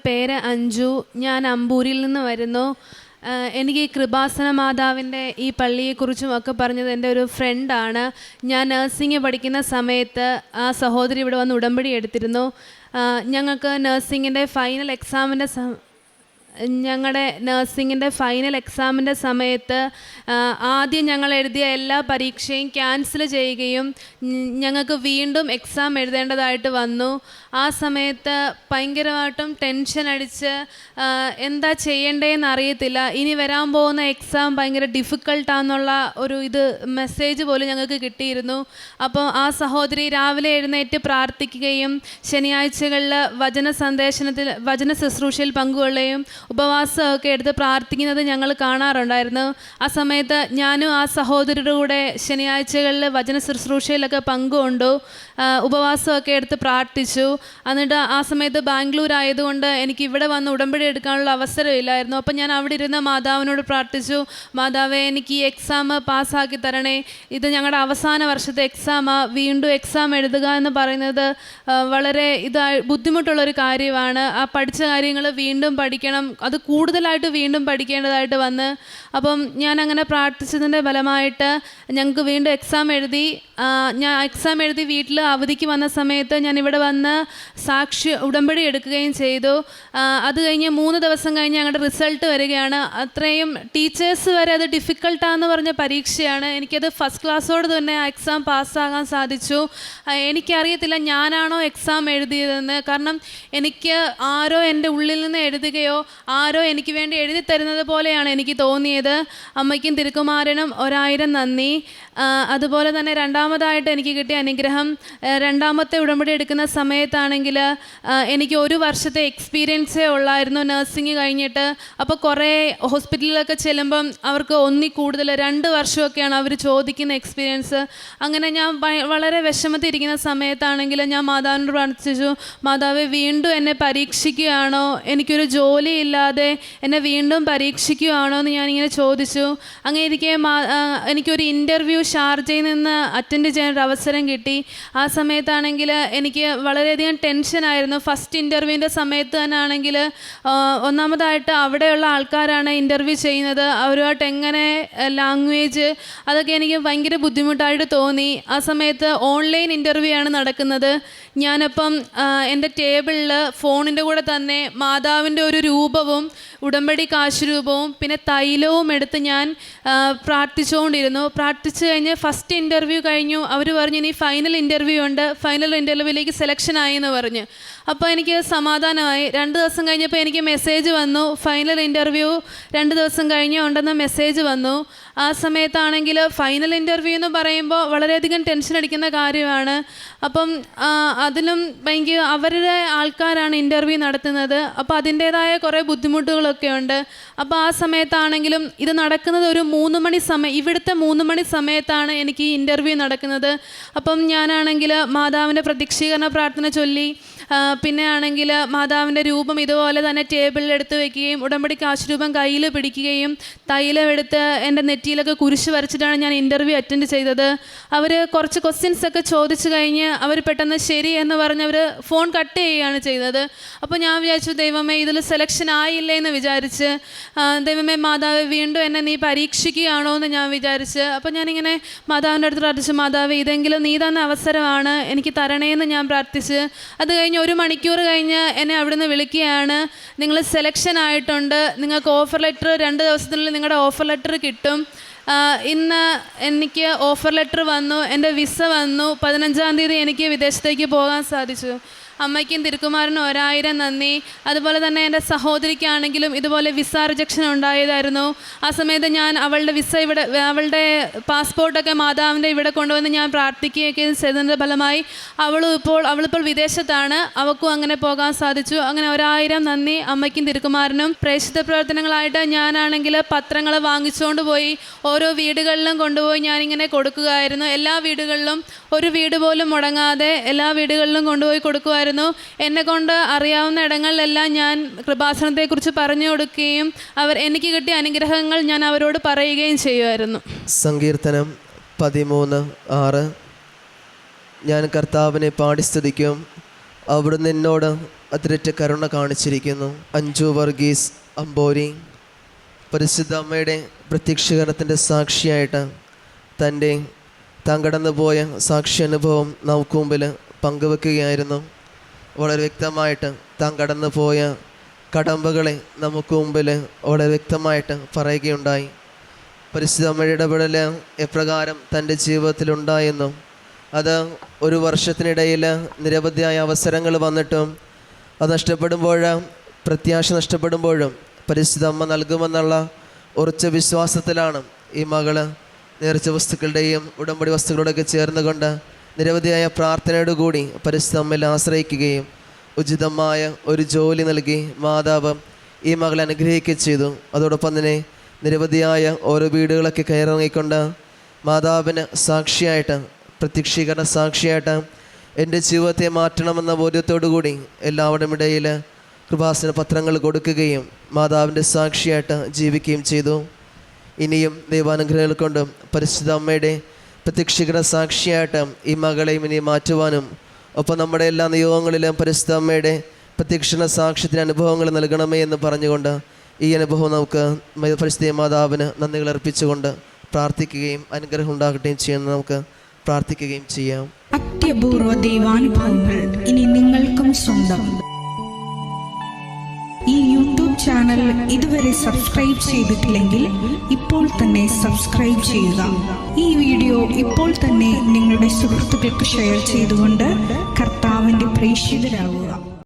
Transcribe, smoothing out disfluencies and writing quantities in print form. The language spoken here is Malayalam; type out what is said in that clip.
പേര് അഞ്ജു. ഞാൻ അമ്പൂരിൽ നിന്ന് വരുന്നു. എനിക്ക് ഈ കൃപാസന മാതാവിൻ്റെ ഈ പള്ളിയെക്കുറിച്ചും ഒക്കെ പറഞ്ഞത് എൻ്റെ ഒരു ഫ്രണ്ടാണ്. ഞാൻ നഴ്സിംഗ് പഠിക്കുന്ന സമയത്ത് ആ സഹോദരി ഇവിടെ വന്ന് ഉടമ്പടി എടുത്തിരുന്നു. ഞങ്ങൾക്ക് നഴ്സിംഗിൻ്റെ ഫൈനൽ എക്സാമിൻ്റെ സമയത്ത് ആദ്യം ഞങ്ങൾ എഴുതിയ എല്ലാ പരീക്ഷയും ക്യാൻസൽ ചെയ്യുകയും ഞങ്ങൾക്ക് വീണ്ടും എക്സാം എഴുതേണ്ടതായിട്ട് വന്നു. ആ സമയത്ത് ഭയങ്കരമായിട്ടും ടെൻഷൻ അടിച്ച് എന്താ ചെയ്യേണ്ടതെന്ന് അറിയത്തില്ല. ഇനി വരാൻ പോകുന്ന എക്സാം ഭയങ്കര ഡിഫിക്കൾട്ടാന്നുള്ള ഒരു മെസ്സേജ് പോലും ഞങ്ങൾക്ക് കിട്ടിയിരുന്നു. അപ്പോൾ ആ സഹോദരി രാവിലെ എഴുന്നേറ്റ് പ്രാർത്ഥിക്കുകയും ശനിയാഴ്ചകളിൽ വചന ശുശ്രൂഷയിൽ പങ്കുകൊള്ളുകയും ഉപവാസമൊക്കെ എടുത്ത് പ്രാർത്ഥിക്കുന്നത് ഞങ്ങൾ കാണാറുണ്ടായിരുന്നു. ആ സമയത്ത് ഞാനും ആ സഹോദരിയുടെ കൂടെ ശനിയാഴ്ചകളിൽ വചന ശുശ്രൂഷയിലൊക്കെ പങ്കുകൊണ്ടു, ഉപവാസമൊക്കെ എടുത്ത് പ്രാർത്ഥിച്ചു. എന്നിട്ട് ആ സമയത്ത് ബാംഗ്ലൂർ ആയതുകൊണ്ട് എനിക്ക് ഇവിടെ വന്ന് ഉടമ്പടി എടുക്കാനുള്ള അവസരമില്ലായിരുന്നു. അപ്പം ഞാൻ അവിടെ ഇരുന്ന് മാതാവിനോട് പ്രാർത്ഥിച്ചു, മാതാവേ എനിക്ക് ഈ എക്സാം പാസ്സാക്കി തരണേ, ഇത് ഞങ്ങളുടെ അവസാന വർഷത്തെ എക്സാമാണ്, വീണ്ടും എക്സാം എഴുതുക എന്ന് പറയുന്നത് വളരെ ബുദ്ധിമുട്ടുള്ളൊരു കാര്യമാണ്. ആ പഠിച്ച കാര്യങ്ങൾ വീണ്ടും പഠിക്കണം, അത് കൂടുതലായിട്ട് വീണ്ടും പഠിക്കേണ്ടതായിട്ട് വന്ന്. അപ്പം ഞാൻ അങ്ങനെ പ്രാർത്ഥിച്ചതിൻ്റെ ഫലമായിട്ട് ഞങ്ങൾക്ക് വീണ്ടും എക്സാം എഴുതി. ഞാൻ എക്സാം എഴുതി വീട്ടിൽ അവധിക്ക് വന്ന സമയത്ത് ഞാൻ ഇവിടെ വന്ന് ഉടമ്പടി എടുക്കുകയും ചെയ്തു. അത് കഴിഞ്ഞ് 3 ദിവസം കഴിഞ്ഞ് ഞങ്ങളുടെ റിസൾട്ട് വരികയാണ്. അത്രയും ടീച്ചേഴ്സ് വരെ അത് ഡിഫിക്കൽട്ടാന്ന് പറഞ്ഞ പരീക്ഷയാണ്. എനിക്കത് ഫസ്റ്റ് ക്ലാസ്സോട് തന്നെ ആ എക്സാം പാസ്സാകാൻ സാധിച്ചു. എനിക്കറിയത്തില്ല ഞാനാണോ എക്സാം എഴുതിയതെന്ന്. കാരണം എനിക്ക് ആരോ എൻ്റെ ഉള്ളിൽ നിന്ന് എഴുതുകയോ ആരോ എനിക്ക് വേണ്ടി എഴുതി തരുന്നത് പോലെയാണ് എനിക്ക് തോന്നിയത്. അമ്മയ്ക്കും തിരുക്കുമാരനും 1000 നന്ദി. അതുപോലെ തന്നെ രണ്ടാമതായിട്ട് എനിക്ക് കിട്ടിയ അനുഗ്രഹം, രണ്ടാമത്തെ ഉടമ്പടി എടുക്കുന്ന സമയത്താണെങ്കിൽ എനിക്ക് 1 വർഷത്തെ എക്സ്പീരിയൻസേ ഉള്ളായിരുന്നു നഴ്സിംഗ് കഴിഞ്ഞിട്ട്. അപ്പോൾ കുറേ ഹോസ്പിറ്റലിലൊക്കെ ചെല്ലുമ്പം അവർക്ക് 1 കൂടുതൽ 2 വർഷമൊക്കെയാണ് അവർ ചോദിക്കുന്ന എക്സ്പീരിയൻസ്. അങ്ങനെ ഞാൻ വളരെ വിഷമത്തിരിക്കുന്ന സമയത്താണെങ്കിൽ ഞാൻ മാതാവിനോട് പ്രാർത്ഥിച്ചു, മാതാവേ വീണ്ടും എന്നെ പരീക്ഷിക്കുകയാണോ, എനിക്കൊരു ജോലി ഇല്ലാതെ എന്നെ വീണ്ടും പരീക്ഷിക്കുകയാണോ എന്ന് ഞാനിങ്ങനെ ചോദിച്ചു. അങ്ങനെ ഇരിക്കെ എനിക്കൊരു ഇൻ്റർവ്യൂ ഷാർജയിൽ നിന്ന് അറ്റൻഡ് ചെയ്യാനൊരു അവസരം കിട്ടി. ആ സമയത്താണെങ്കിൽ എനിക്ക് വളരെയധികം ടെൻഷനായിരുന്നു. ഫസ്റ്റ് ഇൻ്റർവ്യൂവിൻ്റെ സമയത്ത് തന്നെ ആണെങ്കിൽ ഒന്നാമതായിട്ട് അവിടെയുള്ള ആൾക്കാരാണ് ഇൻ്റർവ്യൂ ചെയ്യുന്നത്, അവരുമായിട്ട് എങ്ങനെ ലാംഗ്വേജ് അതൊക്കെ എനിക്ക് ഭയങ്കര ബുദ്ധിമുട്ടായിട്ട് തോന്നി. ആ സമയത്ത് ഓൺലൈൻ ഇൻ്റർവ്യൂ ആണ് നടക്കുന്നത്. ഞാനപ്പം എൻ്റെ ടേബിളിൽ ഫോണിൻ്റെ കൂടെ തന്നെ മാതാവിൻ്റെ ഒരു രൂപവും ഉടമ്പടി കാശുരൂപവും പിന്നെ തൈലവും എടുത്ത് ഞാൻ പ്രാർത്ഥിച്ചുകൊണ്ടിരുന്നു. പ്രാർത്ഥിച്ചു കഴിഞ്ഞ് ഫസ്റ്റ് ഇൻ്റർവ്യൂ കഴിഞ്ഞു. അവർ പറഞ്ഞു ഇനി ഫൈനൽ ഇൻ്റർവ്യൂ ഉണ്ട്, ഫൈനൽ ഇൻ്റർവ്യൂവിലേക്ക് സെലക്ഷനായി എന്ന് പറഞ്ഞു. അപ്പോൾ എനിക്ക് സമാധാനമായി. 2 ദിവസം കഴിഞ്ഞപ്പോൾ എനിക്ക് മെസ്സേജ് വന്നു, ഫൈനൽ ഇൻ്റർവ്യൂ 2 ദിവസം കഴിഞ്ഞ് ഉണ്ടെന്ന് മെസ്സേജ് വന്നു. ആ സമയത്താണെങ്കിൽ ഫൈനൽ ഇൻ്റർവ്യൂ എന്ന് പറയുമ്പോൾ വളരെയധികം ടെൻഷൻ അടിക്കുന്ന കാര്യമാണ്. അപ്പം അതിലും ഭയങ്കര അവരുടെ ആൾക്കാരാണ് ഇൻ്റർവ്യൂ നടത്തുന്നത്. അപ്പോൾ അതിൻ്റേതായ കുറേ ബുദ്ധിമുട്ടുകളൊക്കെ ഉണ്ട്. അപ്പോൾ ആ സമയത്താണെങ്കിലും ഇത് നടക്കുന്നത് ഒരു 3 മണി സമയം, ഇവിടുത്തെ 3 മണി സമയത്താണ് എനിക്ക് ഈ ഇൻ്റർവ്യൂ നടക്കുന്നത്. അപ്പം ഞാനാണെങ്കിൽ മാതാവിൻ്റെ പ്രത്യക്ഷീകരണ പ്രാർത്ഥന ചൊല്ലി, പിന്നെ ആണെങ്കിൽ മാതാവിൻ്റെ രൂപം ഇതുപോലെ തന്നെ ടേബിളിൽ എടുത്ത് വയ്ക്കുകയും ഉടമ്പടി കാശുരൂപം കയ്യിൽ പിടിക്കുകയും തൈലം എടുത്ത് എൻ്റെ നെറ്റിയിലൊക്കെ കുരിശ് വരച്ചിട്ടാണ് ഞാൻ ഇൻ്റർവ്യൂ അറ്റൻഡ് ചെയ്തത്. അവർ കുറച്ച് ക്വസ്റ്റ്യൻസ് ഒക്കെ ചോദിച്ചു കഴിഞ്ഞ് അവർ പെട്ടെന്ന് ശരി എന്ന് പറഞ്ഞ് അവർ ഫോൺ കട്ട് ചെയ്യുകയാണ് ചെയ്തത്. അപ്പോൾ ഞാൻ വിചാരിച്ചു, ദൈവമേ ഇതിൽ സെലക്ഷൻ ആയില്ലേ എന്ന് വിചാരിച്ച്, ദൈവമേ മാതാവ് വീണ്ടും എന്നെ നീ പരീക്ഷിക്കുകയാണോ എന്ന് ഞാൻ വിചാരിച്ച്. അപ്പോൾ ഞാനിങ്ങനെ മാതാവിൻ്റെ അടുത്ത് പ്രാർത്ഥിച്ചു, മാതാവ് ഇതെങ്കിലും നീ തന്ന അവസരമാണ്, എനിക്ക് തരണേന്ന് ഞാൻ പ്രാർത്ഥിച്ച്. അത് കഴിഞ്ഞ് 1 മണിക്കൂർ കഴിഞ്ഞ് എന്നെ അവിടുന്ന് വിളിക്കുകയാണ്, നിങ്ങൾ സെലക്ഷൻ ആയിട്ടുണ്ട്, നിങ്ങൾക്ക് ഓഫർ ലെറ്റർ 2 ദിവസത്തിനുള്ളിൽ നിങ്ങളുടെ ഓഫർ ലെറ്റർ കിട്ടും. ഇന്ന് എനിക്ക് ഓഫർ ലെറ്റർ വന്നു, എൻ്റെ വിസ വന്നു, 15-ാം തീയതി എനിക്ക് വിദേശത്തേക്ക് പോകാൻ സാധിച്ചു. അമ്മയ്ക്കും തിരുക്കുമാരനും 1000 നന്ദി. അതുപോലെ തന്നെ എൻ്റെ സഹോദരിക്കാണെങ്കിലും ഇതുപോലെ വിസ റിജക്ഷൻ ഉണ്ടായതായിരുന്നു. ആ സമയത്ത് ഞാൻ അവളുടെ പാസ്പോർട്ടൊക്കെ മാതാവിൻ്റെ ഇവിടെ കൊണ്ടുവന്ന് ഞാൻ പ്രാർത്ഥിക്കുകയൊക്കെ ചെയ്തതിൻ്റെ ഫലമായി അവളിപ്പോൾ വിദേശത്താണ്, അവൾക്കും അങ്ങനെ പോകാൻ സാധിച്ചു. അങ്ങനെ 1000 നന്ദി അമ്മയ്ക്കും തിരുക്കുമാരനും. പ്രേക്ഷിത പ്രവർത്തനങ്ങളായിട്ട് ഞാനാണെങ്കിൽ പത്രങ്ങൾ വാങ്ങിച്ചുകൊണ്ട് പോയി ഓരോ വീടുകളിലും കൊണ്ടുപോയി ഞാനിങ്ങനെ കൊടുക്കുകയായിരുന്നു. എല്ലാ വീടുകളിലും, ഒരു വീട് പോലും മുടങ്ങാതെ എല്ലാ വീടുകളിലും കൊണ്ടുപോയി കൊടുക്കുമായിരുന്നു. എന്നെ കൊണ്ട് അറിയാവുന്ന ഇടങ്ങളിലെല്ലാം ഞാൻ കൃപാസനത്തെക്കുറിച്ച് പറഞ്ഞു കൊടുക്കുകയും എനിക്ക് കിട്ടിയ അനുഗ്രഹങ്ങൾ ഞാൻ അവരോട് പറയുകയും ചെയ്യുമായിരുന്നു. സങ്കീർത്തനം 13:6 ഞാൻ കർത്താവിനെ പാടി സ്തുതിക്കും, അവിടുന്ന് എന്നോട് അതിരറ്റ കരുണ കാണിച്ചിരിക്കുന്നു. അഞ്ജു വർഗീസ് അമ്പോരി പരിശുദ്ധ അമ്മയുടെ പ്രത്യക്ഷീകരണത്തിൻ്റെ സാക്ഷിയായിട്ട് താൻ കടന്നുപോയ സാക്ഷി അനുഭവം നമുക്ക് മുമ്പിൽ പങ്കുവെക്കുകയായിരുന്നു. വളരെ വ്യക്തമായിട്ട് താൻ കടന്നുപോയ കടമ്പകളെ നമുക്ക് മുമ്പിൽ വളരെ വ്യക്തമായിട്ട് പറയുകയുണ്ടായി. പരിശുദ്ധ അമ്മയുടെ ഇടപെടൽ എപ്രകാരം തൻ്റെ ജീവിതത്തിലുണ്ടായെന്നും അത് ഒരു വർഷത്തിനിടയിൽ നിരവധിയായ അവസരങ്ങൾ വന്നിട്ടും അത് നഷ്ടപ്പെടുമ്പോഴും പ്രത്യാശ നഷ്ടപ്പെടുമ്പോഴും പരിശുദ്ധ അമ്മ നൽകുമെന്നുള്ള ഉറച്ച വിശ്വാസത്തിലാണ് ഈ മകള് നേർച്ച വസ്തുക്കളുടെയും ഉടമ്പടി വസ്തുക്കളോടൊക്കെ ചേർന്നുകൊണ്ട് നിരവധിയായ പ്രാർത്ഥനയോടുകൂടി പരിശുദ്ധ അമ്മയിൽ ആശ്രയിക്കുകയും ഉചിതമായ ഒരു ജോലി നൽകി മാതാവ് ഈ മകളെ അനുഗ്രഹിക്കുകയും ചെയ്തു. അതോടൊപ്പം തന്നെ നിരവധിയായ ഓരോ വീടുകളൊക്കെ കയറിറങ്ങിക്കൊണ്ട് മാതാവിന് സാക്ഷിയായിട്ട് പ്രത്യക്ഷീകരണ സാക്ഷിയായിട്ട് എൻ്റെ ജീവിതത്തെ മാറ്റണമെന്ന ബോധ്യത്തോടു കൂടി എല്ലാവരുടെയും ഇടയിൽ കൃപാസന പത്രങ്ങൾ കൊടുക്കുകയും മാതാവിൻ്റെ സാക്ഷിയായിട്ട് ജീവിക്കുകയും ചെയ്തു. ഇനിയും ദൈവാനുഗ്രഹങ്ങൾ കൊണ്ടും പരിശുദ്ധ അമ്മയുടെ പ്രത്യക്ഷീകരണ സാക്ഷിയായിട്ട് ഈ മകളെയും ഇനി മാറ്റുവാനും ഒപ്പം നമ്മുടെ എല്ലാ നിയോഗങ്ങളിലും പരിശുദ്ധ അമ്മയുടെ പ്രത്യക്ഷീകരണ സാക്ഷ്യത്തിന് അനുഭവങ്ങൾ നൽകണമേ എന്ന് പറഞ്ഞുകൊണ്ട് ഈ അനുഭവം നമുക്ക് പരിശുദ്ധ മാതാവിന് നന്ദികൾ അർപ്പിച്ചുകൊണ്ട് പ്രാർത്ഥിക്കുകയും അനുഗ്രഹം ഉണ്ടാകട്ടെയും ചെയ്യുന്ന നമുക്ക് പ്രാർത്ഥിക്കുകയും ചെയ്യാം. അത്യപൂർവ ദൈവാനുഭവങ്ങൾ ഇനി നിങ്ങൾക്കും സ്വന്തം. ഈ യൂട്യൂബ് ചാനൽ ഇതുവരെ സബ്സ്ക്രൈബ് ചെയ്തിട്ടില്ലെങ്കിൽ ഇപ്പോൾ തന്നെ സബ്സ്ക്രൈബ് ചെയ്യുക. ഈ വീഡിയോ ഇപ്പോൾ തന്നെ നിങ്ങളുടെ സുഹൃത്തുക്കൾക്ക് ഷെയർ ചെയ്തുകൊണ്ട് കർത്താവിൻ്റെ പ്രേക്ഷിതരാകുക.